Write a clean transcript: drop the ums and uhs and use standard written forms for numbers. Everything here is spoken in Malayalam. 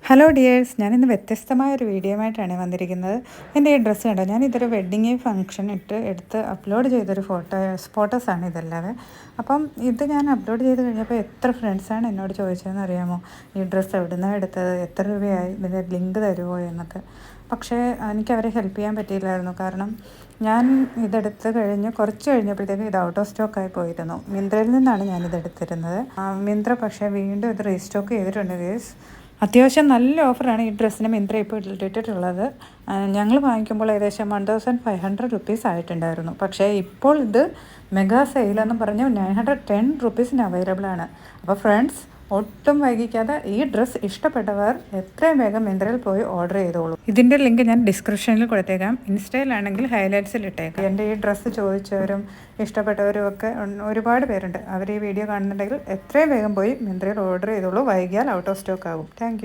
ഹലോ ഡിയേഴ്സ്, ഞാനിന്ന് വ്യത്യസ്തമായൊരു വീഡിയോയുമായിട്ടാണ് വന്നിരിക്കുന്നത്. എൻ്റെ ഈ ഡ്രസ്സ് കണ്ടോ, ഞാനിതൊരു വെഡ്ഡിങ് ഫംഗ്ഷൻ എടുത്ത് അപ്ലോഡ് ചെയ്തൊരു ഫോട്ടോസാണ് ഇതല്ലാതെ. അപ്പം ഇത് ഞാൻ അപ്ലോഡ് ചെയ്ത് കഴിഞ്ഞപ്പോൾ എത്ര ഫ്രണ്ട്സാണ് എന്നോട് ചോദിച്ചതെന്ന് അറിയാമോ? ഈ ഡ്രസ്സ് എവിടെ നിന്നാണ് എടുത്തത്, എത്ര രൂപയായി, ഇതിൻ്റെ ലിങ്ക് തരുമോ എന്നൊക്കെ. പക്ഷേ എനിക്ക് അവരെ ഹെൽപ്പ് ചെയ്യാൻ പറ്റിയില്ലായിരുന്നു. കാരണം ഞാൻ ഇതെടുത്ത് കുറച്ച് കഴിഞ്ഞപ്പോഴത്തേക്കും ഇത് ഔട്ട് ഓഫ് സ്റ്റോക്കായി പോയിരുന്നു. മിന്ത്രയിൽ നിന്നാണ് ഞാനിത് എടുത്തിരുന്നത്. മിന്ത്ര പക്ഷേ വീണ്ടും ഇത് റീസ്റ്റോക്ക് ചെയ്തിട്ടുണ്ട് ഗേസ്. അത്യാവശ്യം നല്ല ഓഫറാണ് ഈ ഡ്രസ്സിന് മിന്ത്ര ഇപ്പോൾ ഇട്ടിട്ടുള്ളത്. ഞങ്ങൾ വാങ്ങിക്കുമ്പോൾ ഏകദേശം 1500 ആയിട്ടുണ്ടായിരുന്നു. പക്ഷേ ഇപ്പോൾ ഇത് മെഗാ സെയിലെന്ന് പറഞ്ഞ് 910 റുപ്പീസിന് അവൈലബിൾ ആണ്. അപ്പോൾ ഫ്രണ്ട്സ്, ഒട്ടും വൈകിക്കാതെ ഈ ഡ്രസ്സ് ഇഷ്ടപ്പെട്ടവർ എത്രയും വേഗം മിന്ത്രയിൽ പോയി ഓർഡർ ചെയ്തോളൂ. ഇതിൻ്റെ ലിങ്ക് ഞാൻ ഡിസ്ക്രിപ്ഷനിൽ കൊടുത്തേക്കാം. ഇൻസ്റ്റയിലാണെങ്കിൽ ഹൈലൈറ്റ്സിൽ ഇട്ടേക്കാം. എൻ്റെ ഈ ഡ്രസ്സ് ചോദിച്ചവരും ഇഷ്ടപ്പെട്ടവരും ഒക്കെ ഒരുപാട് പേരുണ്ട്. അവർ ഈ വീഡിയോ കാണുന്നുണ്ടെങ്കിൽ എത്രയും വേഗം പോയി മിന്ത്രയിൽ ഓർഡർ ചെയ്തോളൂ. വൈകിയാൽ ഔട്ട് ഓഫ് സ്റ്റോക്ക് ആകും. താങ്ക്